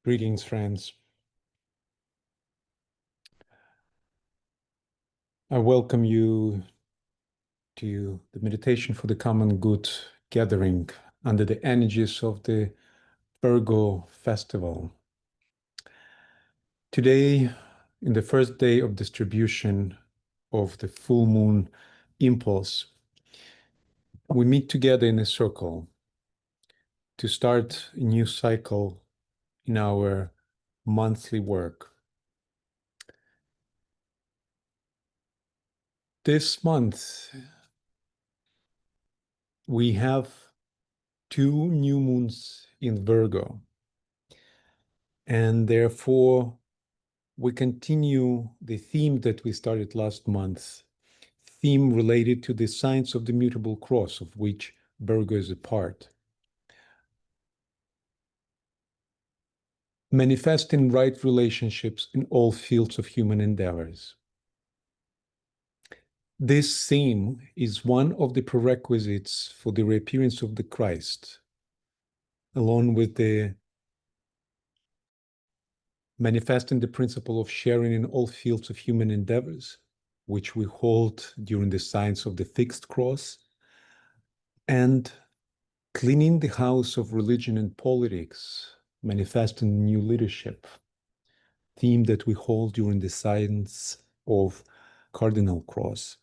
Greetings, friends. I welcome you to the Meditation for the Common Good gathering under the energies of the Virgo festival. Today, in the first day of distribution of the full moon impulse, we meet together in a circle to start a new cycle in our monthly work. This month, we have 2 new moons in Virgo, and therefore we continue the theme that we started last month, theme related to the signs of the mutable cross, of which Virgo is a part. Manifesting right relationships in all fields of human endeavors. This theme is one of the prerequisites for the reappearance of the Christ, along with the manifesting the principle of sharing in all fields of human endeavors, which we hold during the signs of the fixed cross, and cleaning the house of religion and politics, manifesting new leadership, theme that we hold during the signs of cardinal cross.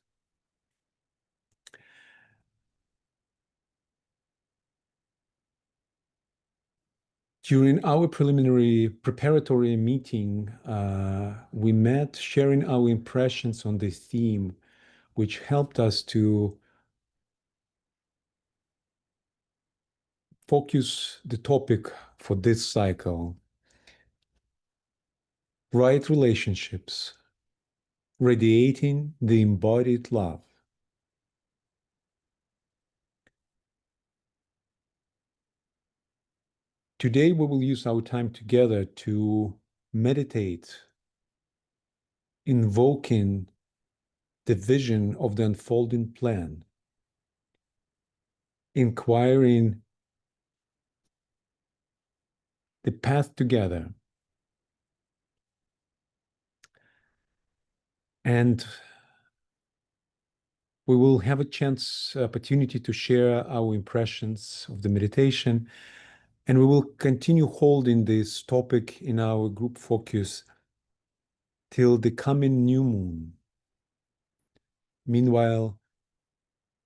During our preliminary preparatory meeting, we met sharing our impressions on this theme, which helped us to focus the topic for this cycle. Right relationships, radiating the embodied love. Today, we will use our time together to meditate, invoking the vision of the unfolding plan, inquiring the path together, and we will have a opportunity to share our impressions of the meditation, and we will continue holding this topic in our group focus till the coming new moon. Meanwhile,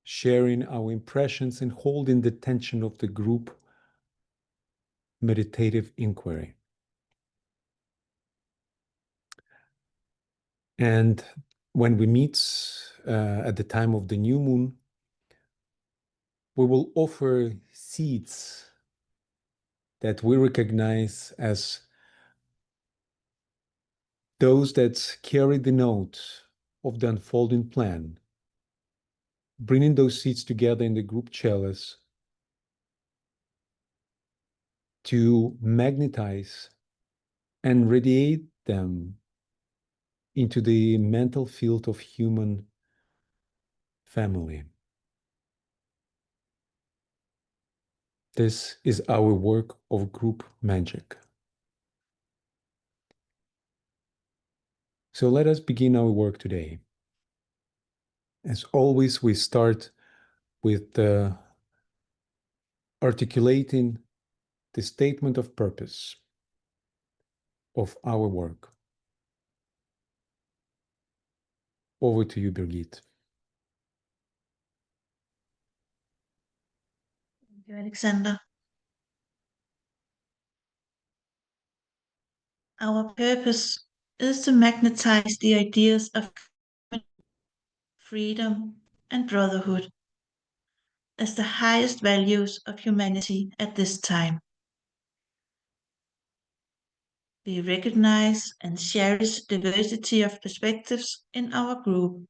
sharing our impressions and holding the tension of the group meditative inquiry. And when we meet at the time of the new moon, we will offer seeds that we recognize as those that carry the note of the unfolding plan, bringing those seeds together in the group chalice to magnetize and radiate them into the mental field of human family. This is our work of group magic. So let us begin our work today. As always, we start with articulating the statement of purpose of our work. Over to you, Birgit. Thank you, Alexander. Our purpose is to magnetize the ideas of freedom and brotherhood as the highest values of humanity at this time. We recognize and cherish diversity of perspectives in our group,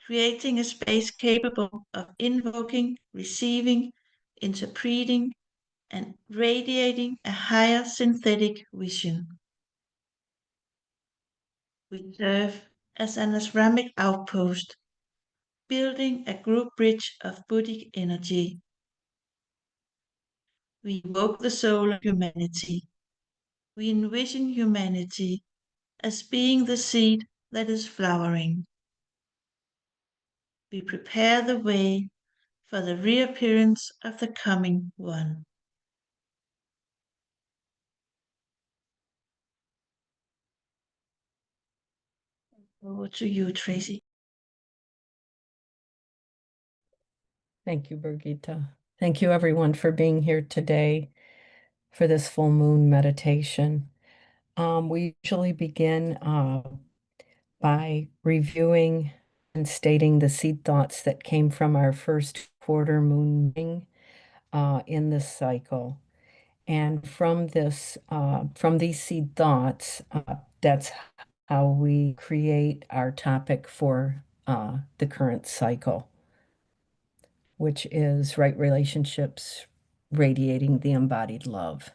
creating a space capable of invoking, receiving, interpreting, and radiating a higher synthetic vision. We serve as an ceramic outpost, building a group bridge of Buddhic energy. We evoke the soul of humanity, we envision humanity as being the seed that is flowering. We prepare the way for the reappearance of the coming one. Over to you, Tracy. Thank you, Birgitta. Thank you, everyone, for being here today for this full moon meditation. We usually begin by reviewing and stating the seed thoughts that came from our first quarter moon meeting in this cycle. And from these seed thoughts, that's how we create our topic for the current cycle, which is right relationships, radiating the embodied love.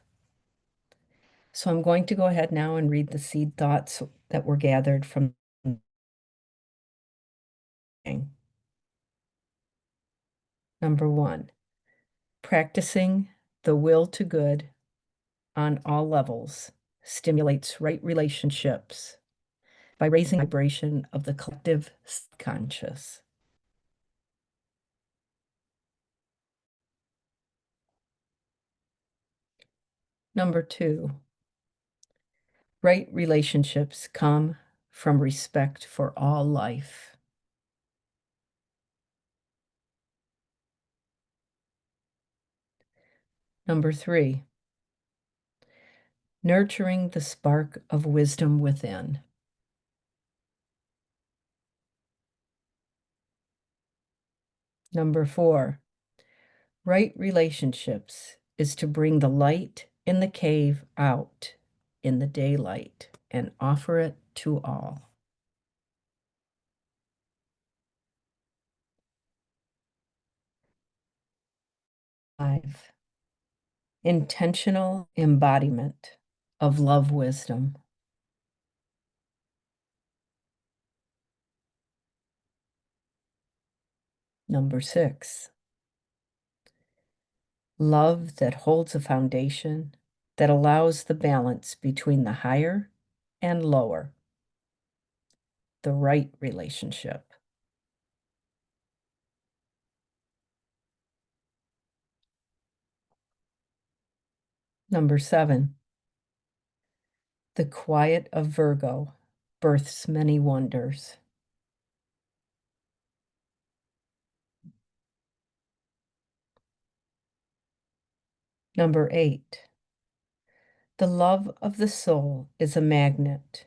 So I'm going to go ahead now and read the seed thoughts that were gathered from. Number 1, practicing the will to good on all levels stimulates right relationships by raising the vibration of the collective subconscious. Number 2, right relationships come from respect for all life. Number 3, nurturing the spark of wisdom within. Number 4, right relationships is to bring the light in the cave out in the daylight and offer it to all. 5, intentional embodiment of love wisdom. Number 6, love that holds a foundation that allows the balance between the higher and lower, the right relationship. Number 7, the quiet of Virgo births many wonders. Number 8, the love of the soul is a magnet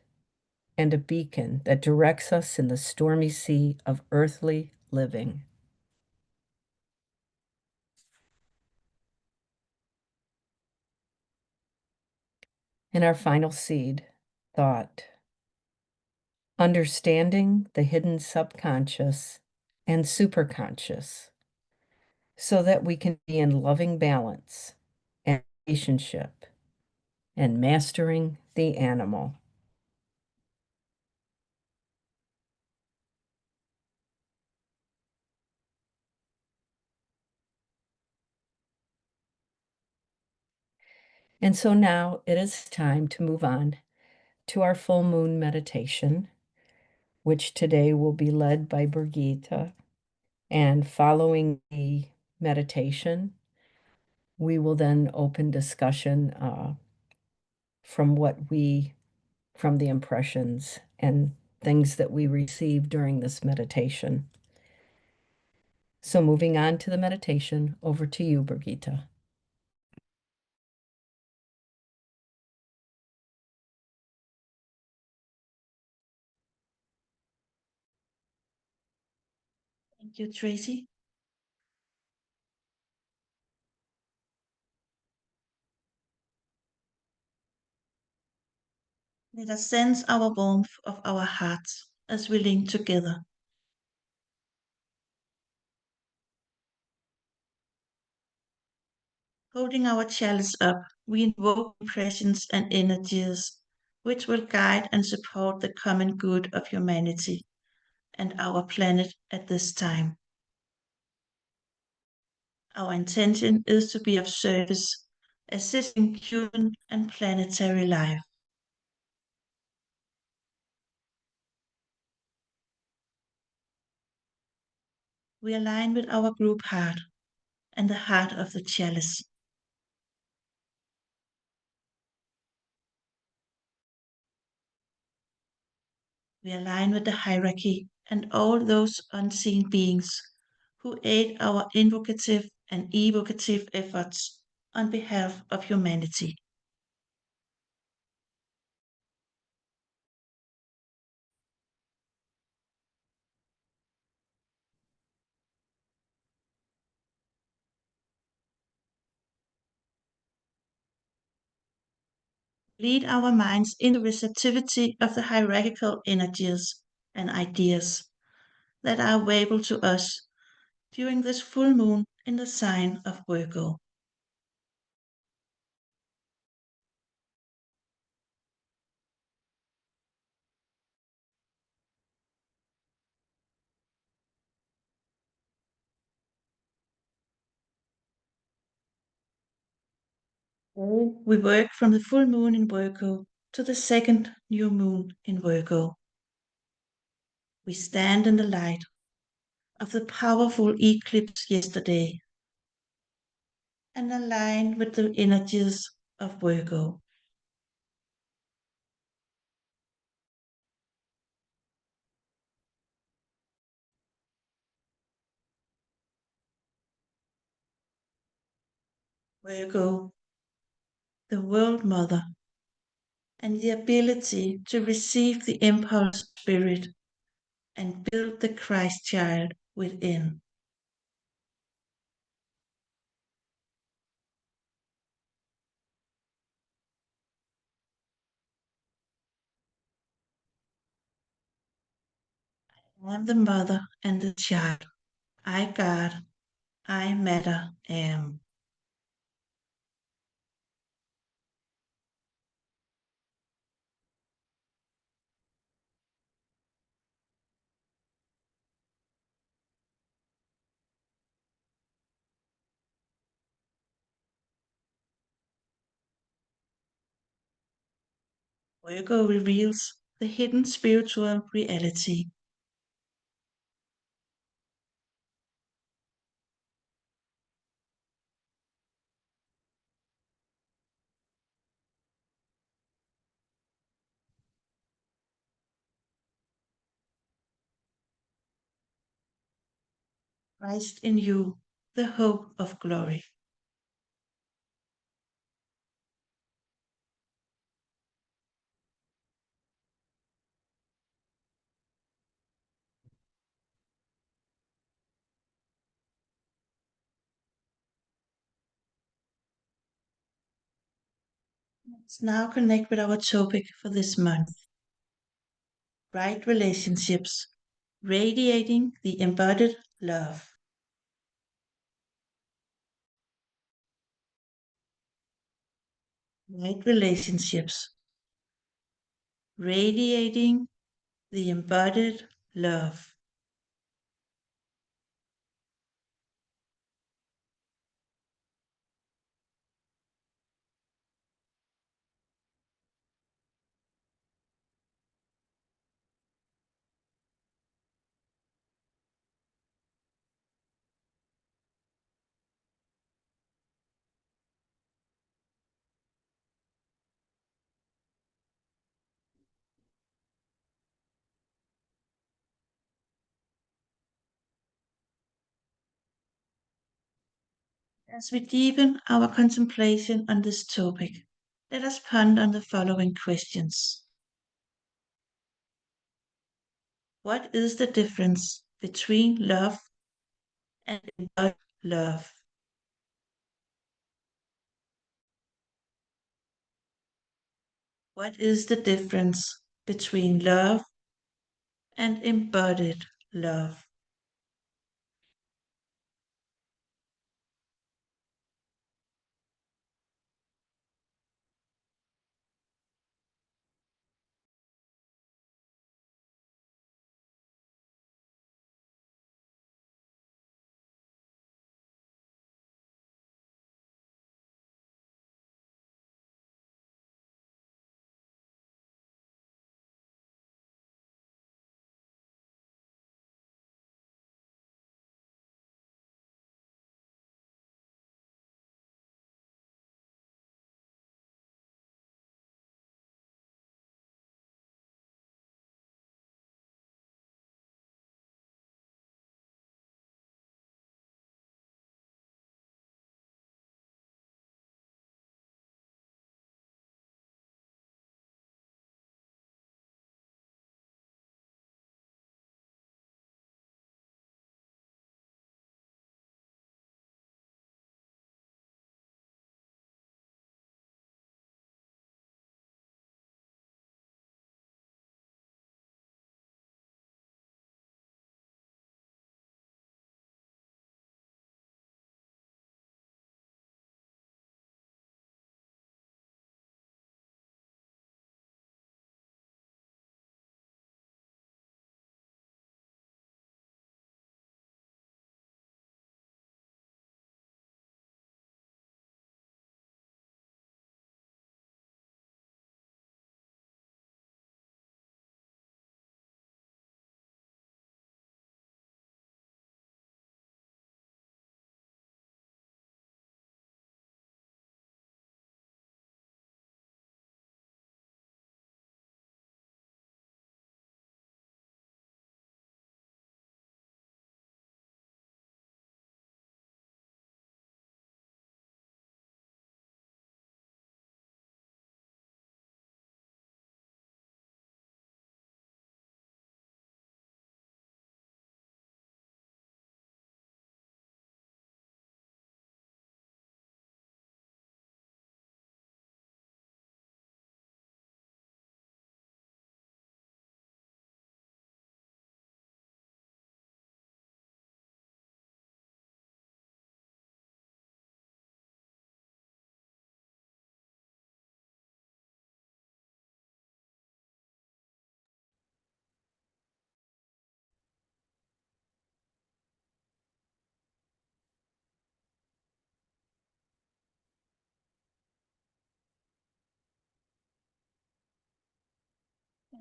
and a beacon that directs us in the stormy sea of earthly living. And our final seed thought, understanding the hidden subconscious and superconscious so that we can be in loving balance and relationship and mastering the animal. And so now it is time to move on to our full moon meditation, which today will be led by Birgitta. And following the meditation, we will then open discussion from the impressions and things that we received during this meditation. So moving on to the meditation, over to you, Birgitta. Thank you, Tracy. Let us sense our warmth of our hearts as we link together. Holding our chalice up, we invoke impressions and energies which will guide and support the common good of humanity and our planet at this time. Our intention is to be of service assisting human and planetary life. We align with our group heart and the heart of the chalice. We align with the hierarchy and all those unseen beings who aid our invocative and evocative efforts on behalf of humanity. Lead our minds into receptivity of the hierarchical energies and ideas that are available to us during this full moon in the sign of Virgo. We work from the full moon in Virgo to the second new moon in Virgo. We stand in the light of the powerful eclipse yesterday and align with the energies of Virgo. Virgo, the World Mother, and the ability to receive the impulse spirit and build the Christ child within. I am the mother and the child. I God, I matter am. Virgo reveals the hidden spiritual reality. Christ in you, the hope of glory. Let's now connect with our topic for this month. Right relationships, radiating the embodied love. Right relationships, radiating the embodied love. As we deepen our contemplation on this topic, let us ponder on the following questions. What is the difference between love and embodied love? What is the difference between love and embodied love?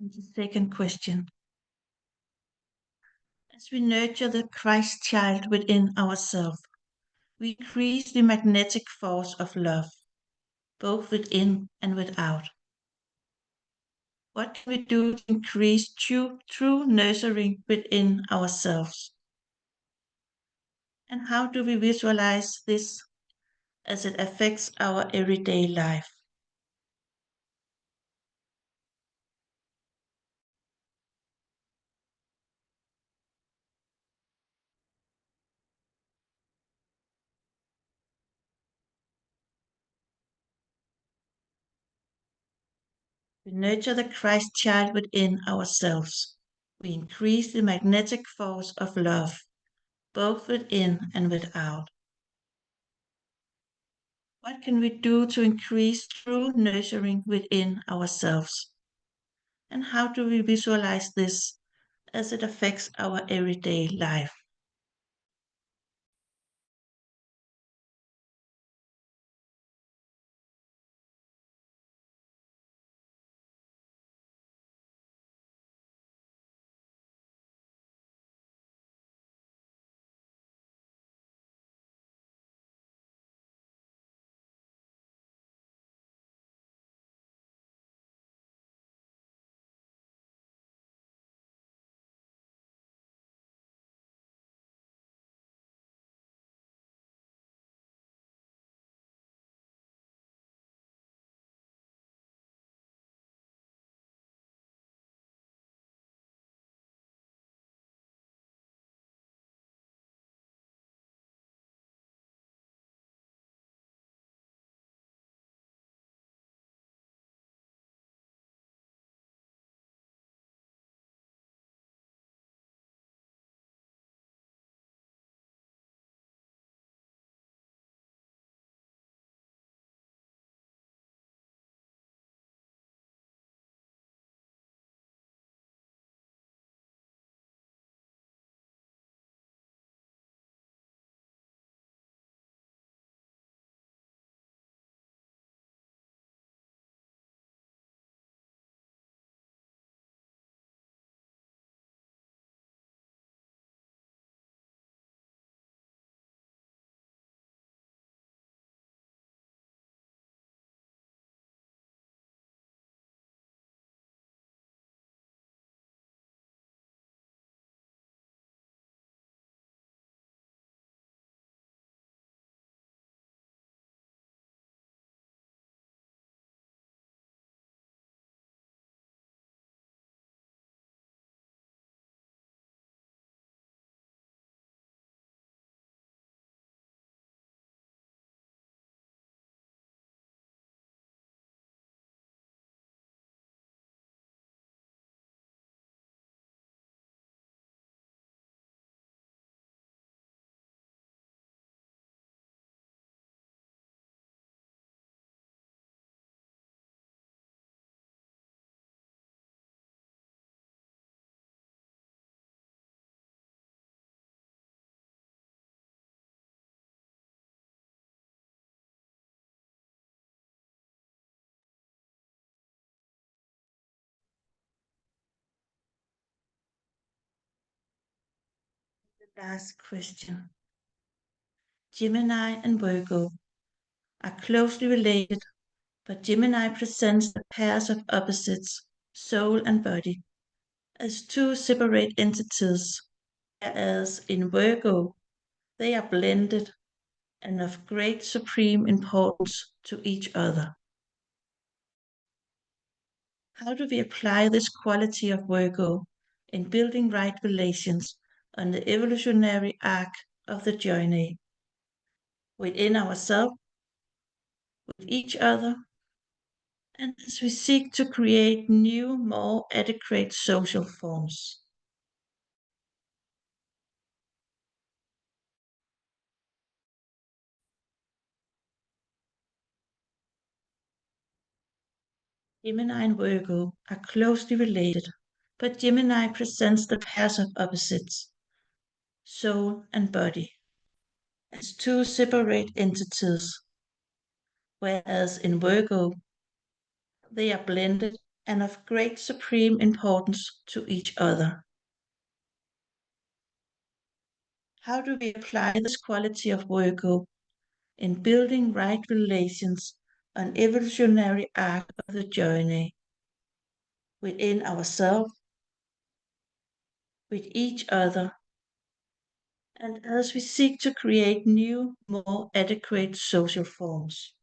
And the second question. As we nurture the Christ child within ourselves, we increase the magnetic force of love, both within and without. What can we do to increase true nurturing within ourselves? And how do we visualize this as it affects our everyday life? We nurture the Christ child within ourselves. We increase the magnetic force of love, both within and without. What can we do to increase true nurturing within ourselves? And how do we visualize this as it affects our everyday life? The last question. Gemini and Virgo are closely related, but Gemini presents the pairs of opposites, soul and body, as two separate entities, whereas in Virgo they are blended and of great supreme importance to each other. How do we apply this quality of Virgo in building right relations on the evolutionary arc of the journey within ourselves, with each other, and as we seek to create new, more adequate social forms? Gemini and Virgo are closely related, but Gemini presents the pairs of opposites, soul and body, as two separate entities, whereas in Virgo they are blended and of great supreme importance to each other. How do we apply this quality of Virgo in building right relations on evolutionary arc of the journey within ourselves, with each other, and as we seek to create new, more adequate social forms?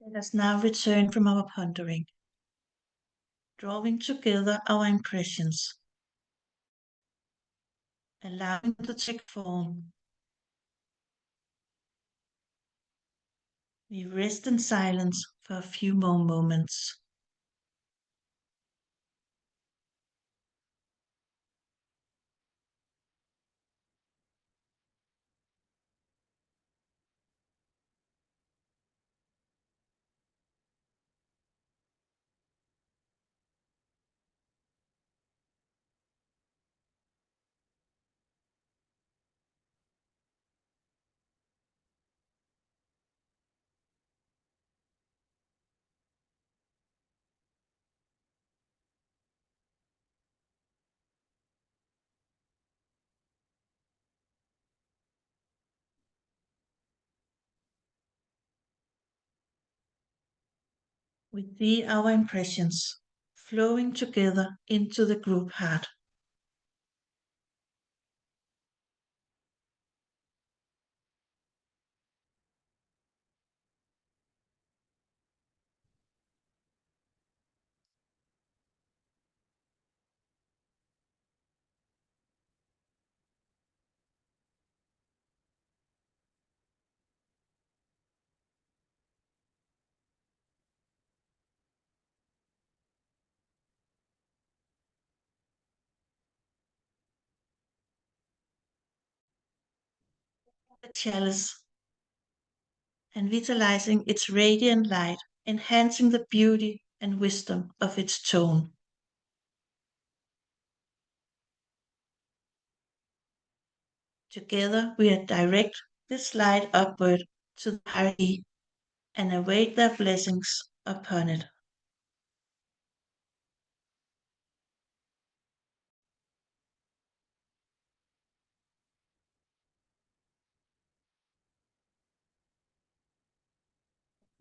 Let us now return from our pondering, drawing together our impressions, allowing them to take form. We rest in silence for a few more moments. We see our impressions flowing together into the group heart. The chalice and vitalizing its radiant light, enhancing the beauty and wisdom of its tone. Together we direct this light upward to the hierarchy and await their blessings upon it.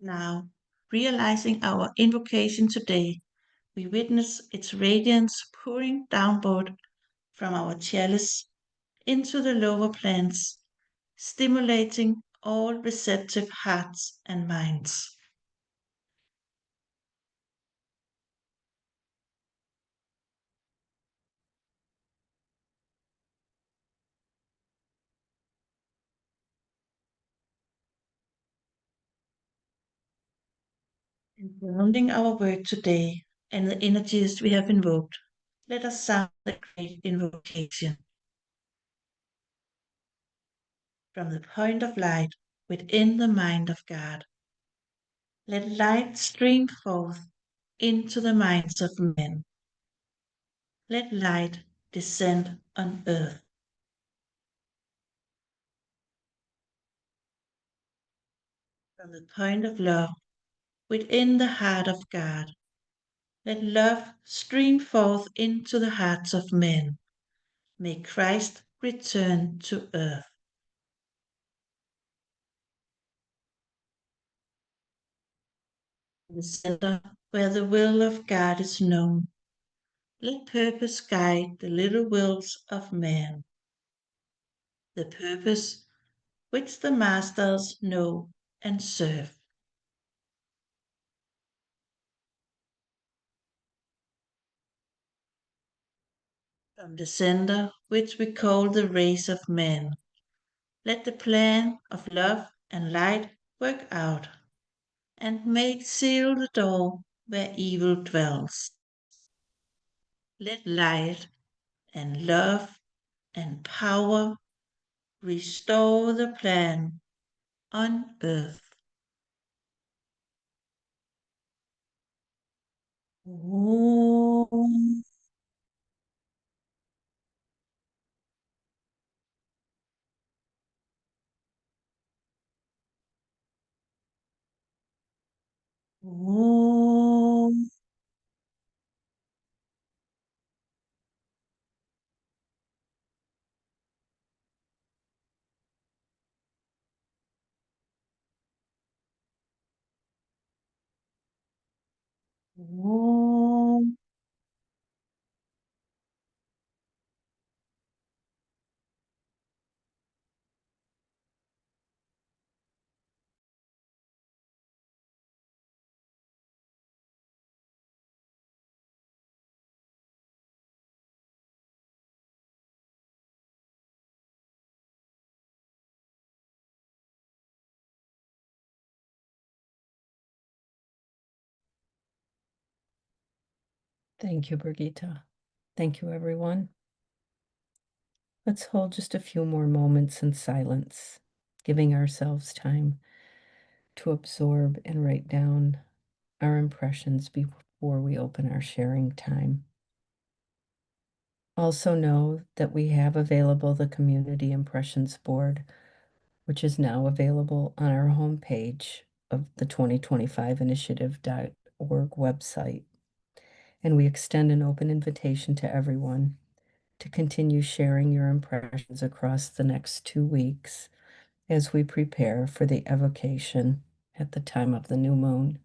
Now, realizing our invocation today, we witness its radiance pouring downward from our chalice into the lower planes, stimulating all receptive hearts and minds. In grounding our work today and the energies we have invoked, let us sound the great invocation. From the point of light within the mind of God, let light stream forth into the minds of men. Let light descend on earth. From the point of love within the heart of God, let love stream forth into the hearts of men. May Christ return to earth. In the center where the will of God is known, let purpose guide the little wills of man. The purpose which the masters know and serve. From the center which we call the race of men, let the plan of love and light work out, and make seal the door where evil dwells. Let light and love and power restore the plan on earth. Om. Om. Om. Thank you, Brigitte. Thank you, everyone. Let's hold just a few more moments in silence, giving ourselves time to absorb and write down our impressions before we open our sharing time. Also know that we have available the Community Impressions Board, which is now available on our homepage of the 2025initiative.org website. And we extend an open invitation to everyone to continue sharing your impressions across the next 2 weeks as we prepare for the evocation at the time of the new moon.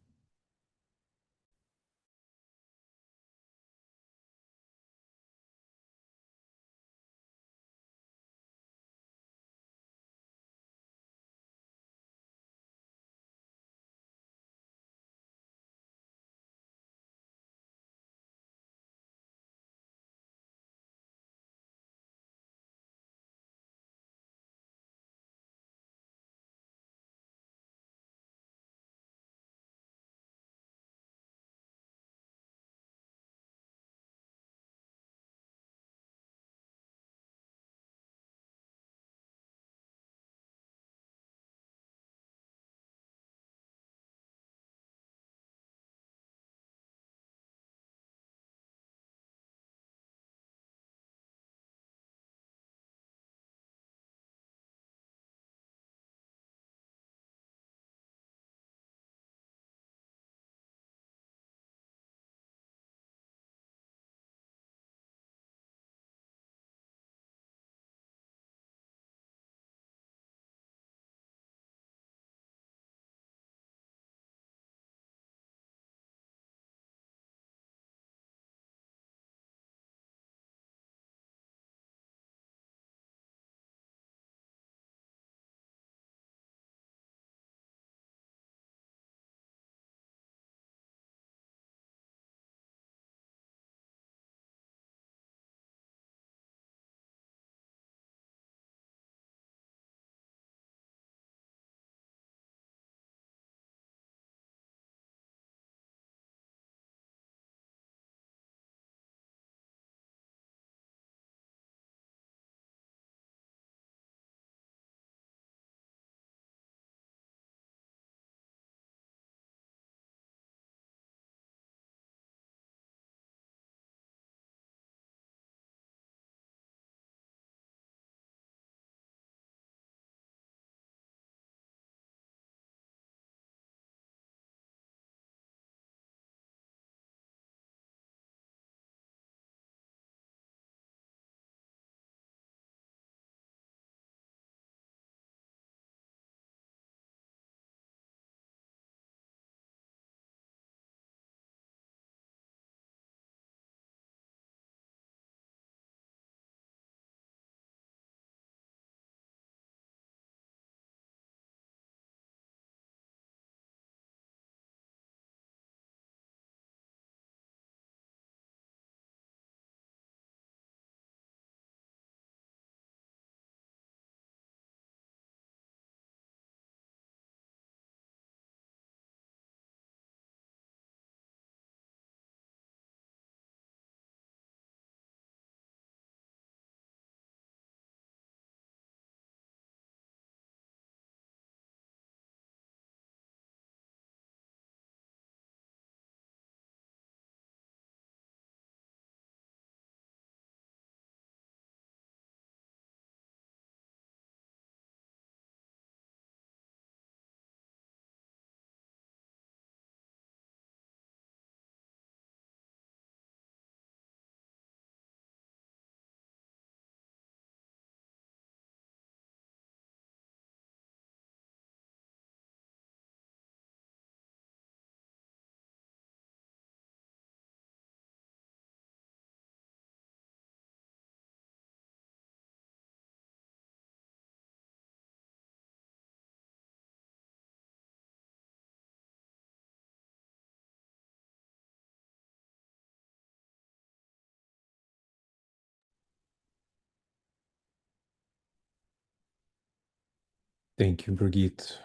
Thank you, Brigitte.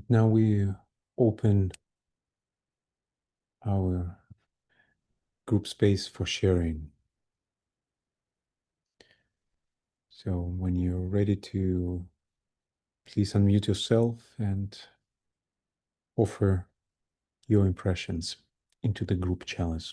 Now we open our group space for sharing. So when you're ready to, please unmute yourself and offer your impressions into the group chalice.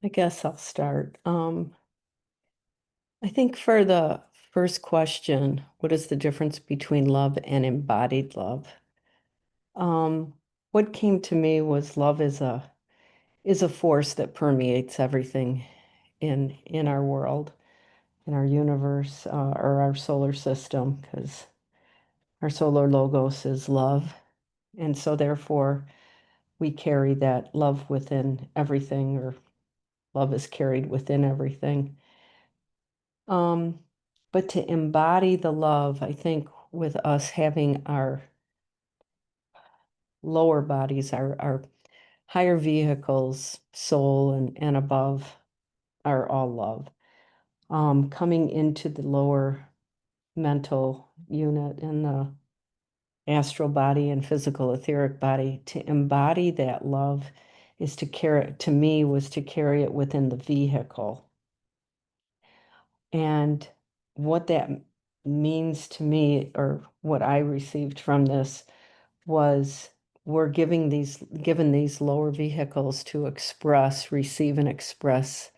I guess I'll start. I think for the first question, what is the difference between love and embodied love? What came to me was love is a force that permeates everything in our world, in our universe, or our solar system, because our solar logos is love. And so therefore we carry that love within everything, or love is carried within everything. But to embody the love, I think with us having our lower bodies, our higher vehicles, soul and above, are all love. Coming into the lower mental unit and the astral body and physical etheric body, to embody that love is to carry, to me, was to carry it within the vehicle. And what that means to me, or what I received from this, was we're given these lower vehicles to express, receive, and express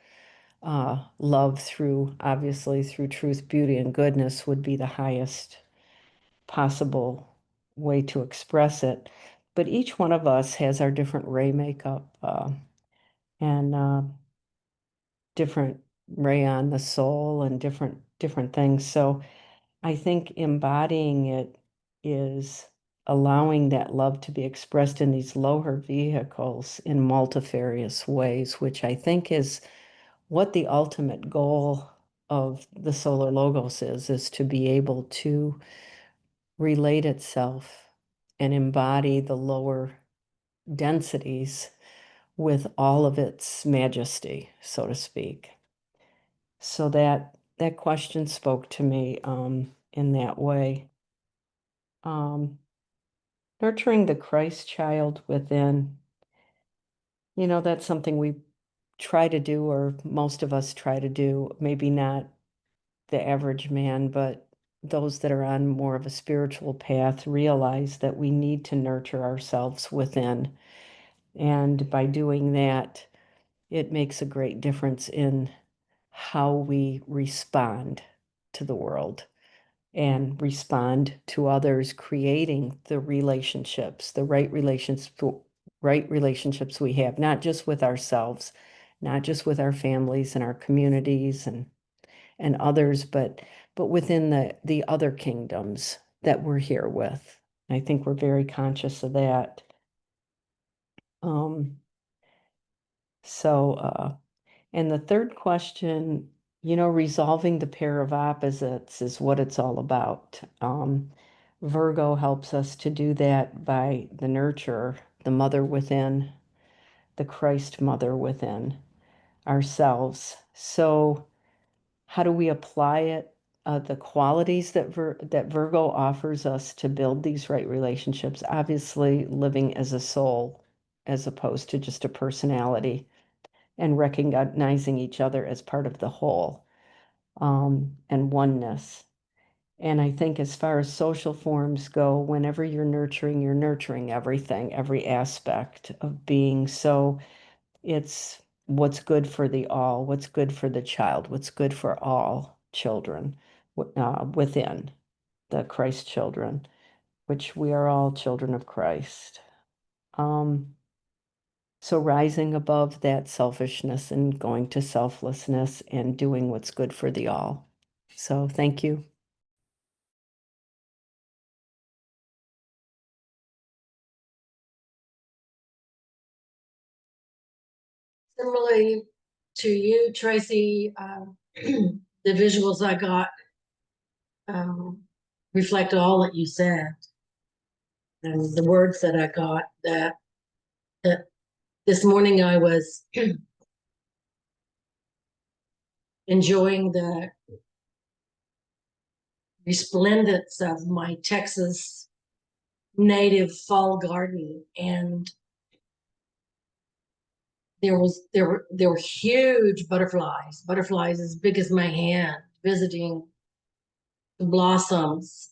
love through, obviously, through truth, beauty, and goodness would be the highest possible way to express it. But each one of us has our different ray makeup and different ray on the soul and different things. So I think embodying it is allowing that love to be expressed in these lower vehicles in multifarious ways, which I think is what the ultimate goal of the solar logos is to be able to relate itself and embody the lower densities with all of its majesty, so to speak. So that question spoke to me in that way. Nurturing the Christ child within, that's something we try to do, or most of us try to do, maybe not the average man, but those that are on more of a spiritual path realize that we need to nurture ourselves within. And by doing that, it makes a great difference in how we respond to the world and respond to others, creating the relationships, the right relationships we have, not just with ourselves, not just with our families and our communities and others, but within the other kingdoms that we're here with. I think we're very conscious of that. Um, and the third question, resolving the pair of opposites is what it's all about. Virgo helps us to do that by the nurture, the mother within, the Christ mother within ourselves. So how do we apply it? The qualities that Virgo offers us to build these right relationships, obviously living as a soul as opposed to just a personality, and recognizing each other as part of the whole, and oneness. And I think as far as social forms go, whenever you're nurturing everything, every aspect of being. So it's what's good for the all, what's good for the child, what's good for all children within the Christ children, which we are all children of Christ. So rising above that selfishness and going to selflessness and doing what's good for the all. So thank you. Similarly to you, Tracy, the visuals I got reflect all that you said, and the words that I got. That this morning I was enjoying the resplendence of my Texas native fall garden, and there were huge butterflies as big as my hand, visiting the blossoms,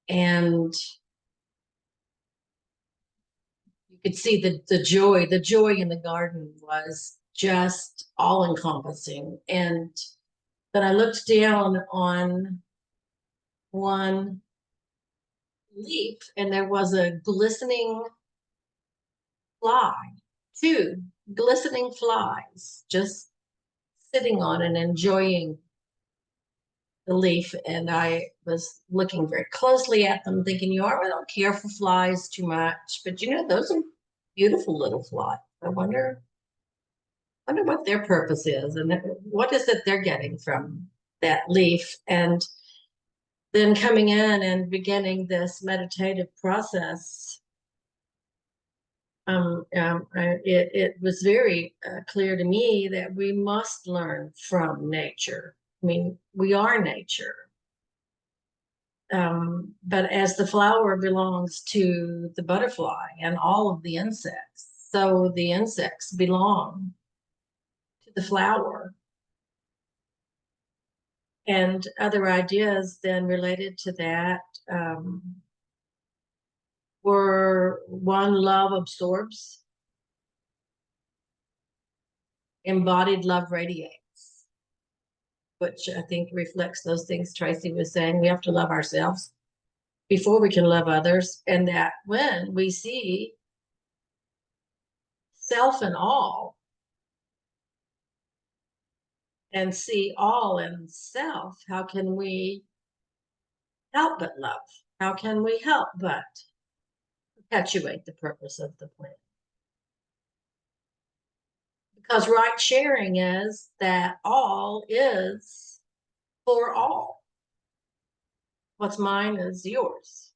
and you could see the joy in the garden was just all encompassing. And then I looked down on one leaf and there was a glistening fly, two glistening flies just sitting on and enjoying the leaf. And I was looking very closely at them, thinking, I don't care for flies too much, but those are beautiful little flies. I wonder what their purpose is and what is it they're getting from that leaf. And then coming in and beginning this meditative process, it was very clear to me that we must learn from nature. I mean, we are nature. But as the flower belongs to the butterfly and all of the insects, so the insects belong to the flower. And other ideas then related to that were one, love absorbs, embodied love radiates, which I think reflects those things Tracy was saying. We have to love ourselves before we can love others. And that when we see self in all and see all in self, how can we help but love? How can we help but perpetuate the purpose of the planet? Because right sharing is that all is for all. What's mine is yours.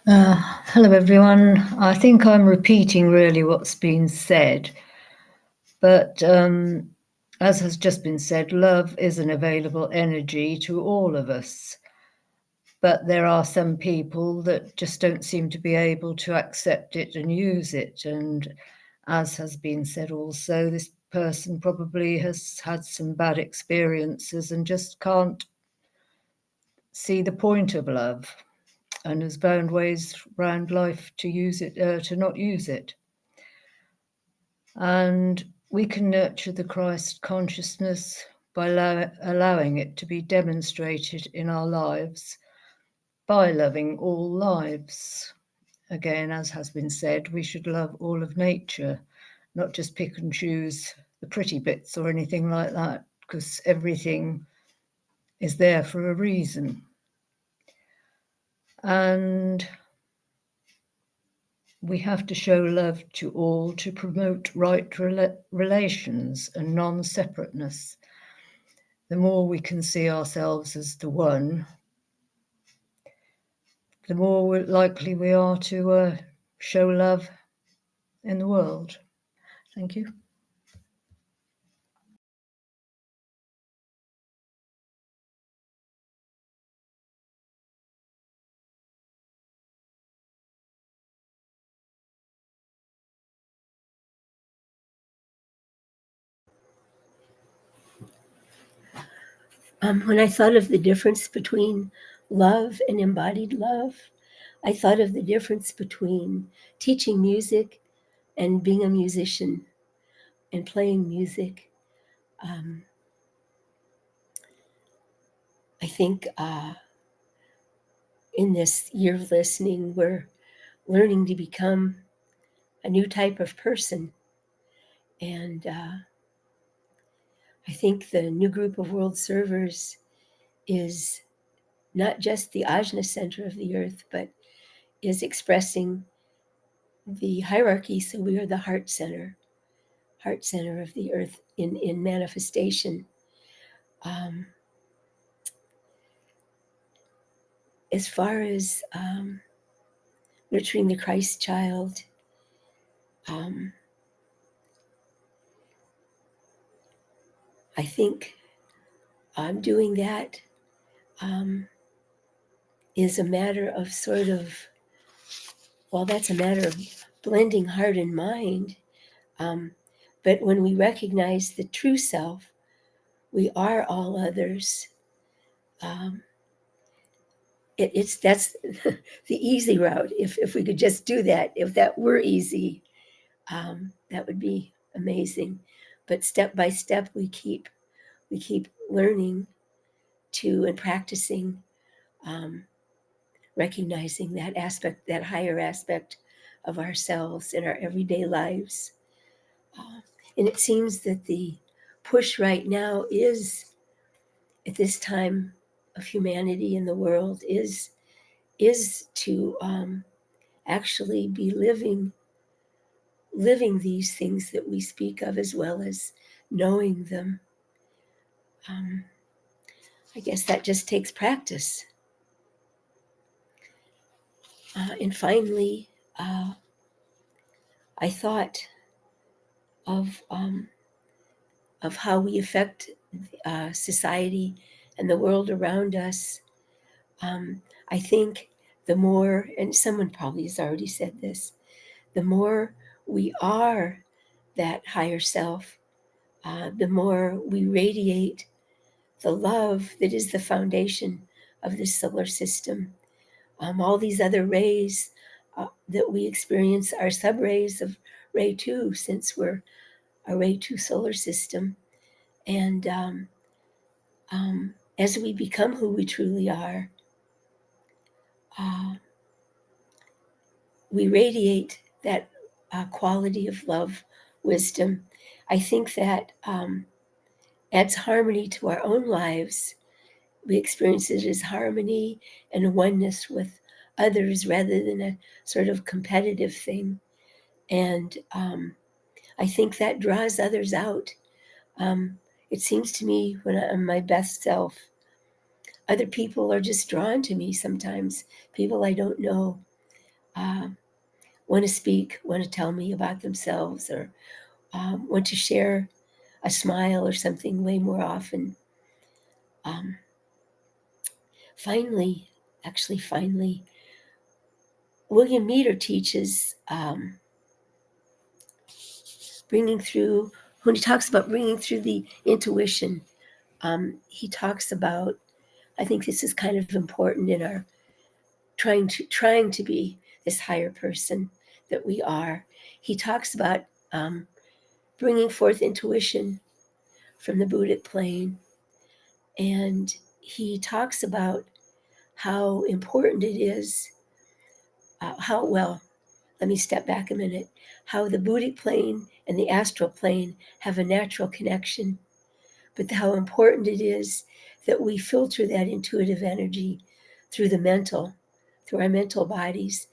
Hello, everyone. I think I'm repeating really what's been said, but as has just been said, love is an available energy to all of us. But there are some people that just don't seem to be able to accept it and use it. And as has been said also, this person probably has had some bad experiences and just can't see the point of love, and has found ways around life to use it, to not use it. And we can nurture the Christ consciousness by allowing it to be demonstrated in our lives by loving all lives. Again, as has been said, we should love all of nature, not just pick and choose the pretty bits or anything like that, because everything is there for a reason. And we have to show love to all to promote right relations and non-separateness. The more we can see ourselves as the one, the more likely we are to show love in the world. Thank you. When I thought of the difference between love and embodied love, I thought of the difference between teaching music and being a musician and playing music. I think in this year of listening, we're learning to become a new type of person. And I think the new group of world servers is not just the ajna center of the earth, but is expressing the hierarchy. So we are the heart center of the earth in manifestation. As far as nurturing the Christ child, I think doing that is a matter of that's a matter of blending heart and mind. But when we recognize the true self, we are all others. That's the easy route. If we could just do that, if that were easy, that would be amazing. But step by step, we keep learning to and practicing, recognizing that aspect, that higher aspect of ourselves in our everyday lives. And it seems that the push right now is, at this time of humanity in the world, is to actually be living these things that we speak of, as well as knowing them. I guess that just takes practice. And finally, I thought of how we affect society and the world around us. I think the more, and someone probably has already said this, the more we are that higher self, the more we radiate the love that is the foundation of this solar system. All these other rays that we experience are sub-rays of Ray 2, since we're a Ray 2 solar system. And as we become who we truly are, we radiate that quality of love, wisdom. I think that adds harmony to our own lives. We experience it as harmony and oneness with others rather than a sort of competitive thing. And I think that draws others out. It seems to me when I'm my best self, other people are just drawn to me sometimes, people I don't know. want to speak, want to tell me about themselves, or want to share a smile or something way more often. Finally, William Meader teaches bringing through, when he talks about bringing through the intuition, he talks about, I think this is kind of important in our trying to be this higher person that we are. He talks about bringing forth intuition from the Buddhic plane, and he talks about how important it is, let me step back a minute, how the Buddhic plane and the astral plane have a natural connection, but how important it is that we filter that intuitive energy through through our mental bodies,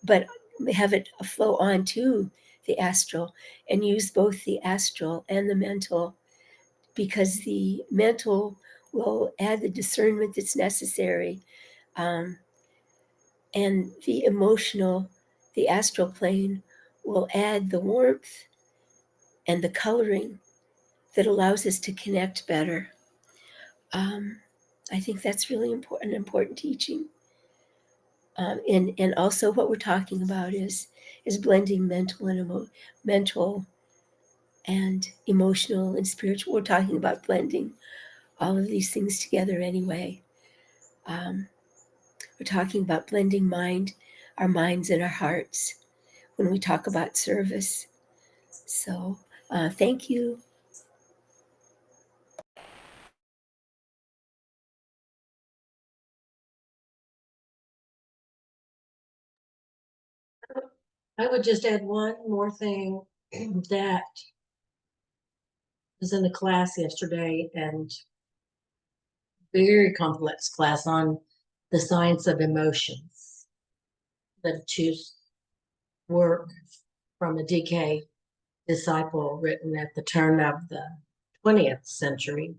but have it flow on to the astral, and use both the astral and the mental, because the mental will add the discernment that's necessary, and the emotional, the astral plane, will add the warmth and the coloring that allows us to connect better. I think that's really important teaching. And also what we're talking about is blending mental and emotional and spiritual. We're talking about blending all of these things together anyway. We're talking about blending our minds and our hearts when we talk about service. So thank you. I would just add one more thing that was in the class yesterday, and very complex class on the science of emotions. The choose work from a DK disciple written at the turn of the 20th century.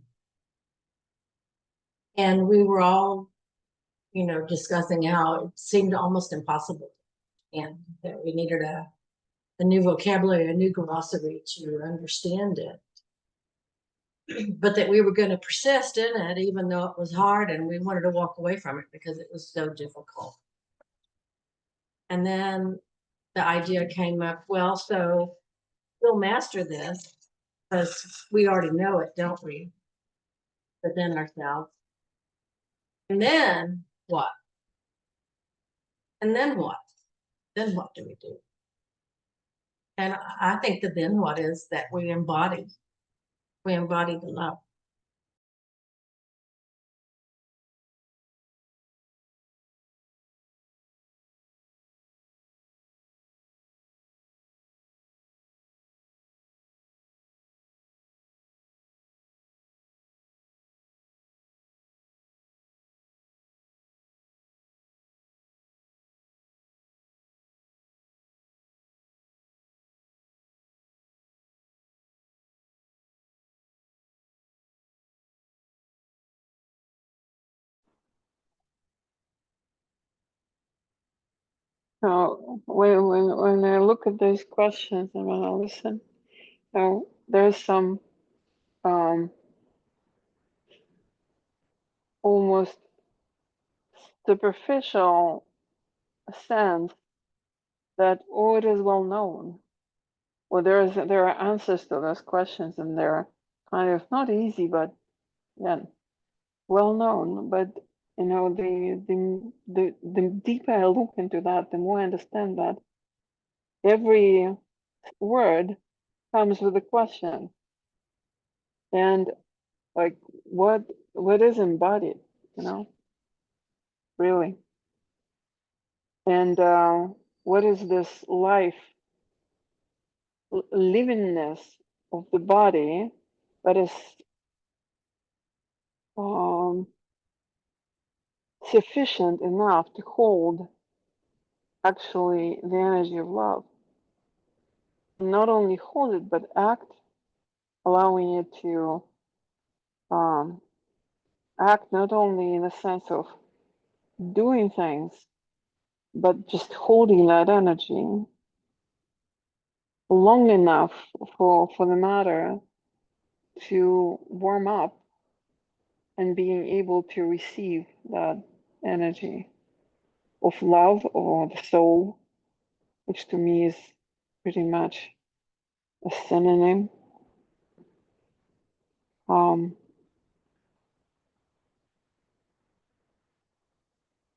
And we were all, discussing how it seemed almost impossible, and that we needed a new vocabulary, a new glossary to understand it. But that we were going to persist in it, even though it was hard, and we wanted to walk away from it because it was so difficult. And then the idea came up, well, so we'll master this because we already know it, don't we? Within ourselves. And then what? And then what? Then what do we do? And I think the then what is that we embody the love. So when I look at these questions and when I listen, there's some almost superficial sense that it is well known. Well, there are answers to those questions, and they're kind of not easy, but yeah, well known. But the deeper I look into that, the more I understand that every word comes with a question, and like what is embodied, really, and what is this life livingness of the body that is sufficient enough to hold actually the energy of love. Not only hold it, but act, allowing it to act not only in the sense of doing things, but just holding that energy long enough for the matter to warm up and being able to receive that energy of love or the soul, which to me is pretty much a synonym.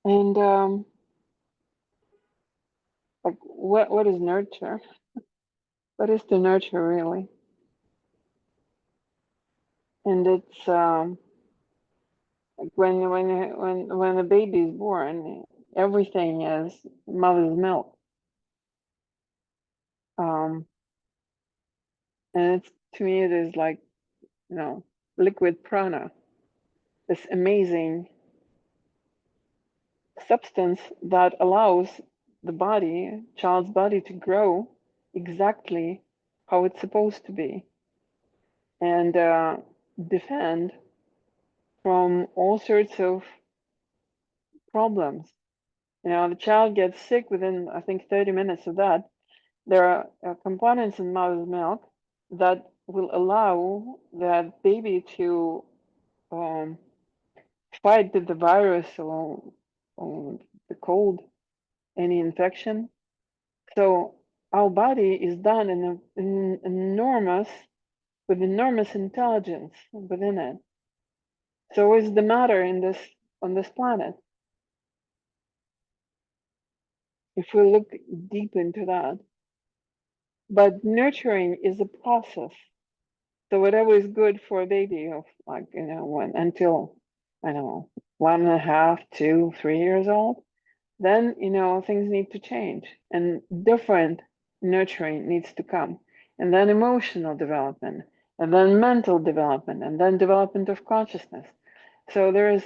And like what is nurture? What is to nurture really? And it's like when the baby is born, everything is mother's milk. And it's, to me, it is like, liquid prana, this amazing substance that allows the body, child's body, to grow exactly how it's supposed to be and defend from all sorts of problems. The child gets sick within, I think, 30 minutes of that. There are components in mother's milk that will allow that baby to fight the virus or the cold, any infection. So our body is done in an enormous, with enormous intelligence within it. So is the matter on this planet. If we look deep into that, but nurturing is a process. So whatever is good for a baby of until, I don't know, 1.5, 2, 3 years old, then, things need to change and different nurturing needs to come. And then emotional development, and then mental development, and then development of consciousness. So there is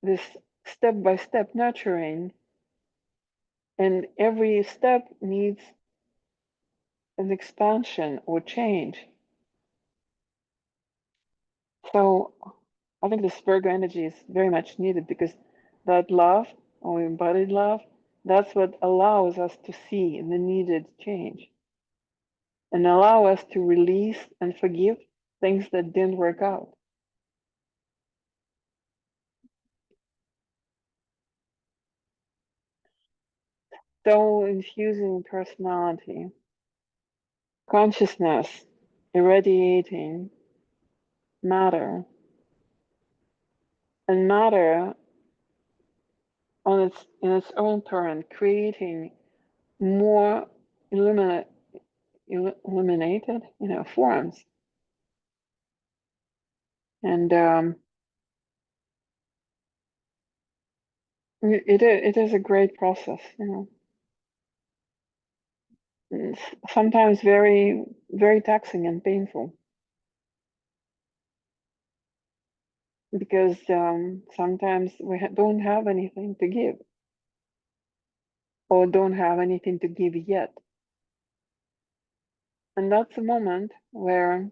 this step-by-step nurturing, and every step needs an expansion or change. So I think this Virgo energy is very much needed because that love, or embodied love, that's what allows us to see the needed change and allow us to release and forgive things that didn't work out. So infusing personality, consciousness, irradiating matter, and matter in its own turn, creating more illuminated, forms. And it is a great process, It's sometimes very, very taxing and painful. Because sometimes we don't have anything to give, or don't have anything to give yet. And that's a moment where,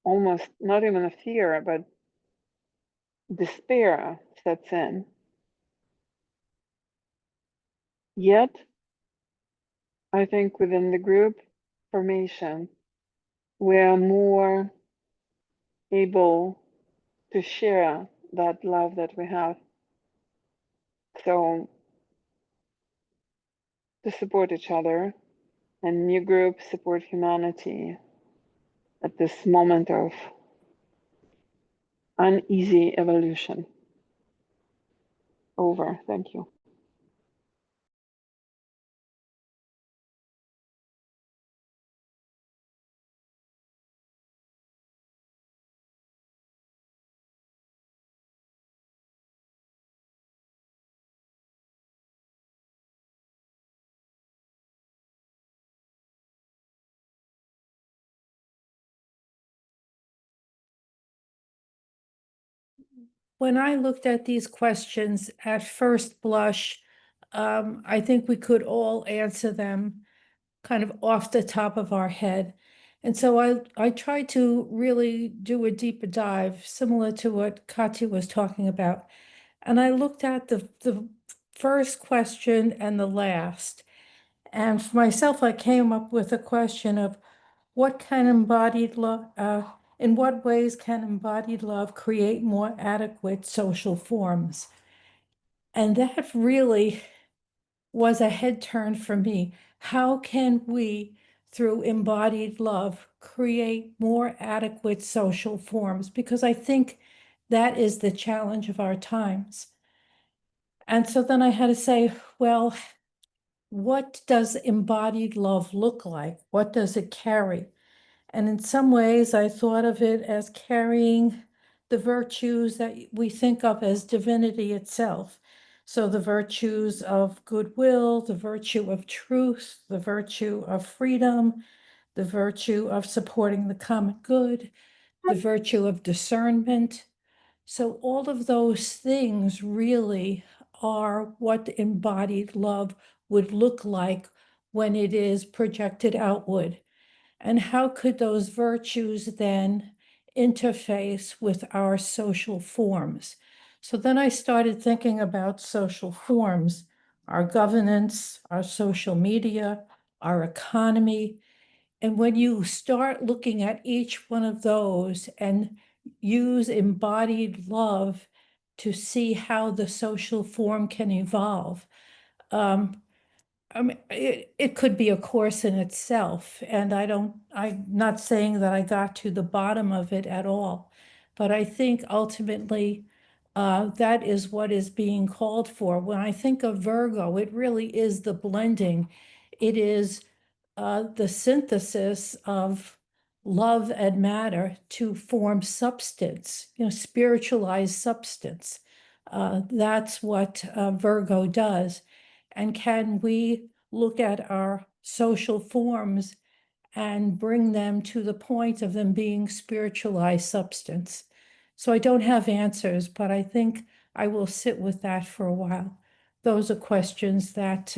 almost not even a fear, but despair sets in. Yet, I think within the group formation, we're more able to share that love that we have. So, to support each other, and new groups support humanity at this moment of uneasy evolution. Over. Thank you. When I looked at these questions at first blush, I think we could all answer them kind of off the top of our head. And so I tried to really do a deeper dive, similar to what Katya was talking about. And I looked at the first question and the last. And for myself, I came up with a question of what can embodied love, in what ways can embodied love create more adequate social forms? And that really was a head turn for me. How can we, through embodied love, create more adequate social forms? Because I think that is the challenge of our times. And so then I had to say, well, what does embodied love look like? What does it carry? And in some ways, I thought of it as carrying the virtues that we think of as divinity itself. So the virtues of goodwill, the virtue of truth, the virtue of freedom, the virtue of supporting the common good, the virtue of discernment. So all of those things really are what embodied love would look like when it is projected outward. And how could those virtues then interface with our social forms? So then I started thinking about social forms, our governance, our social media, our economy. And when you start looking at each one of those and use embodied love to see how the social form can evolve, I mean, it could be a course in itself, and I'm not saying that I got to the bottom of it at all, but I think ultimately that is what is being called for. When I think of Virgo, it really is the blending. It is the synthesis of love and matter to form substance, spiritualized substance. That's what Virgo does. And can we look at our social forms and bring them to the point of them being spiritualized substance? So I don't have answers, but I think I will sit with that for a while. Those are questions that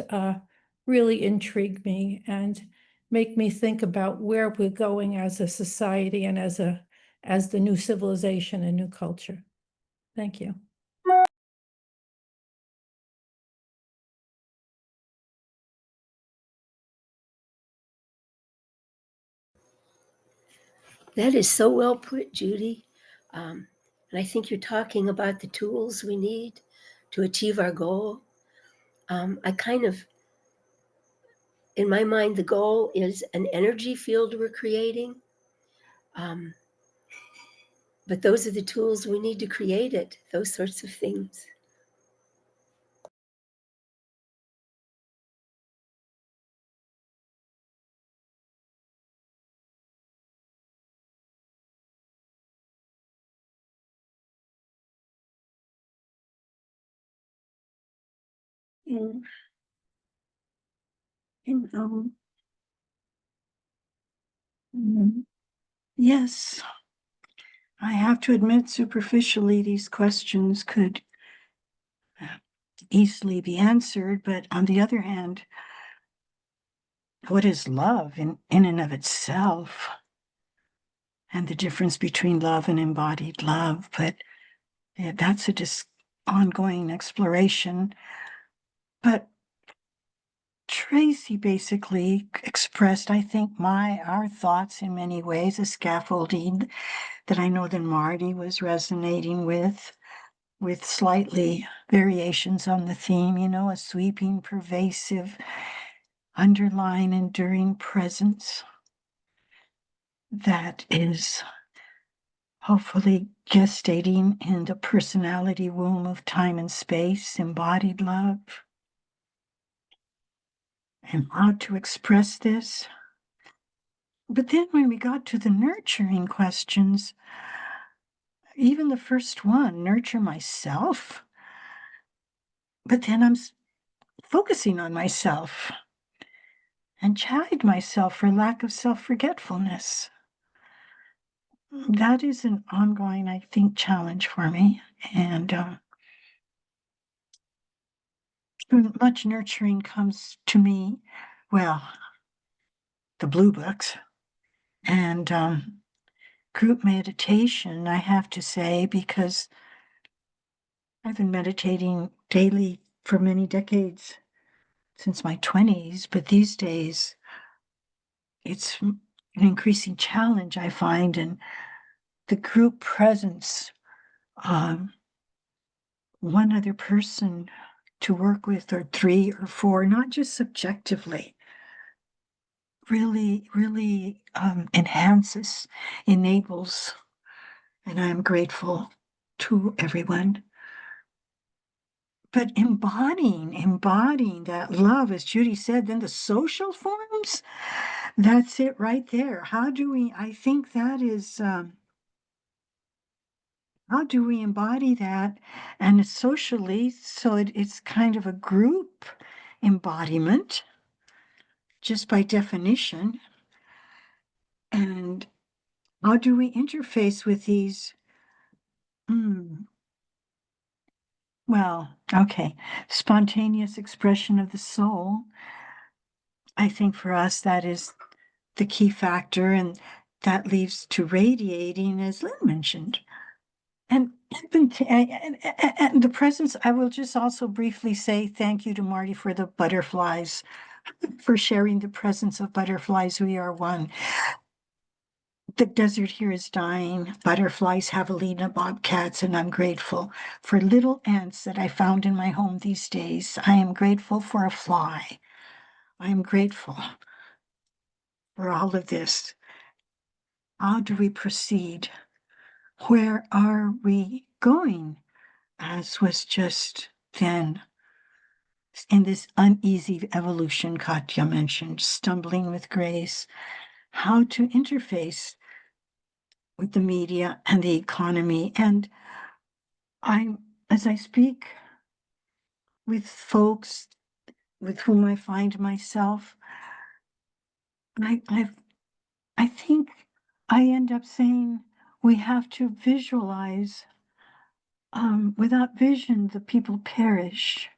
really intrigue me and make me think about where we're going as a society and as the new civilization and new culture. Thank you. That is so well put, Judy. And I think you're talking about the tools we need to achieve our goal. I kind of, in my mind, the goal is an energy field we're creating. But those are the tools we need to create it, those sorts of things. in in yes, I have to admit, superficially, these questions could easily be answered, but on the other hand, what is love in and of itself, and the difference between love and embodied love? But yeah, that's a ongoing exploration. But Tracy basically expressed, I think, our thoughts in many ways, a scaffolding that I know that Marty was resonating with slightly variations on the theme, a sweeping, pervasive, underlying, enduring presence that is hopefully gestating in the personality womb of time and space, embodied love. And how to express this. But then when we got to the nurturing questions, even the first one, nurture myself, but then I'm focusing on myself and chide myself for lack of self-forgetfulness. That is an ongoing, I think, challenge for me. And much nurturing comes to me, well, the blue books and group meditation, I have to say, because I've been meditating daily for many decades, since my 20s, but these days it's an increasing challenge, I find, and the group presence, one other person to work with, or three or four, not just subjectively, really enhances, enables, and I'm grateful to everyone. But embodying that love, as Judy said, then the social forms, that's it right there. I think that is, how do we embody that? And socially, so it's kind of a group embodiment, just by definition. And how do we interface with these? Well, okay, spontaneous expression of the soul. I think for us, that is the key factor, and that leads to radiating, as Lynn mentioned. And the presence, I will just also briefly say thank you to Marty for the butterflies, for sharing the presence of butterflies. We are one. The desert here is dying. Butterflies, javelina, bobcats, and I'm grateful for little ants that I found in my home these days. I am grateful for a fly. I am grateful for all of this. How do we proceed? Where are we going? As was just then in this uneasy evolution Katya mentioned, stumbling with grace, how to interface with the media and the economy. And as I speak with folks with whom I find myself, I think I end up saying we have to visualize. Without vision, the people perish.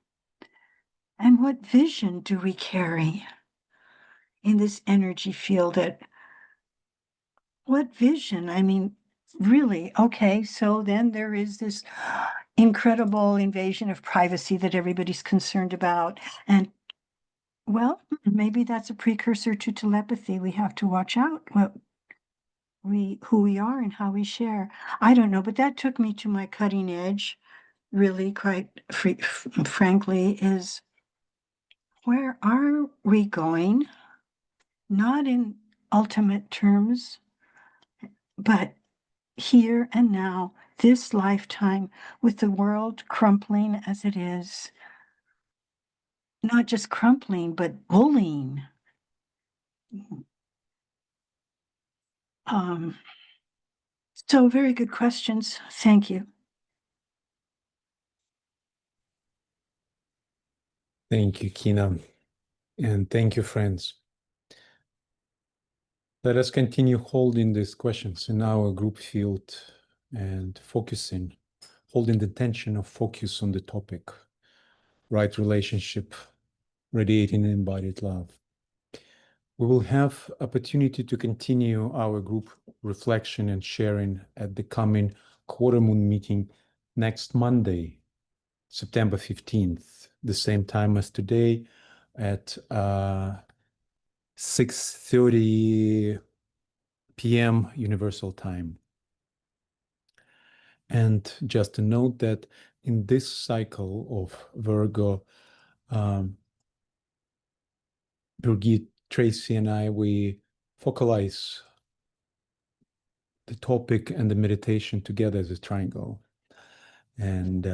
And what vision do we carry in this energy field? What vision? I mean, really, okay, so then there is this incredible invasion of privacy that everybody's concerned about. And well, maybe that's a precursor to telepathy. We have to watch out who we are and how we share. I don't know, but that took me to my cutting edge, really, quite frankly, is where are we going? Not in ultimate terms, but here and now, this lifetime, with the world crumpling as it is, not just crumpling, but bullying. So very good questions. Thank you. Thank you, Kina. And thank you, friends. Let us continue holding these questions in our group field and holding the tension of focus on the topic, right relationship, radiating embodied love. We will have opportunity to continue our group reflection and sharing at the coming quarter moon meeting next Monday, September 15th, the same time as today at 6:30 p.m. Universal Time. And just to note that in this cycle of Virgo, Birgit, Tracy, and I, we focalize the topic and the meditation together as a triangle. And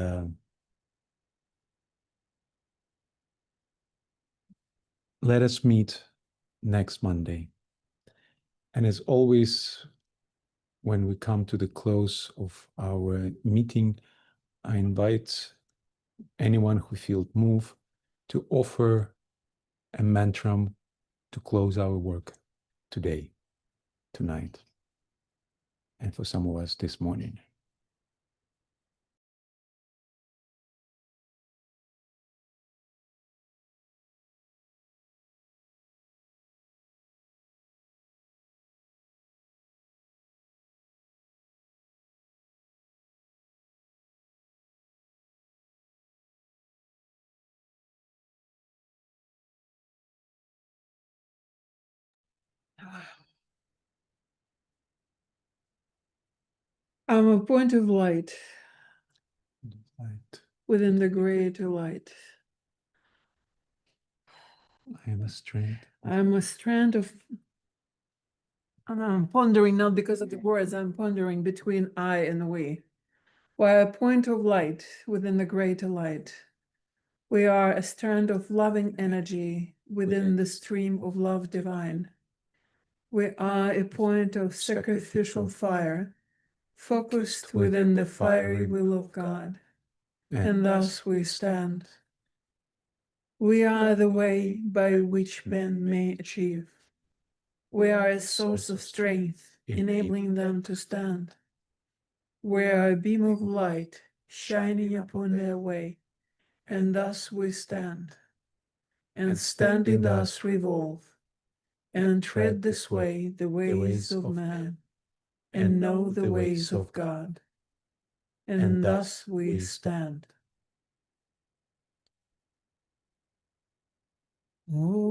let us meet next Monday. And as always, when we come to the close of our meeting, I invite anyone who feels moved to offer a mantra to close our work today, tonight, and for some of us this morning. I'm a point of light Light. within the greater light. I am a strand. I'm a strand of, and I'm pondering not because of the words, I'm pondering between I and we. We're a point of light within the greater light. We are a strand of loving energy within the stream of love divine. We are a point of sacrificial fire, focused within the fiery will of God, and thus we stand. We are the way by which men may achieve. We are a source of strength, enabling them to stand. We are a beam of light shining upon their way, and thus we stand. And standing thus revolve, and tread this way the ways of man, and know the ways of God. And thus we stand. Oh.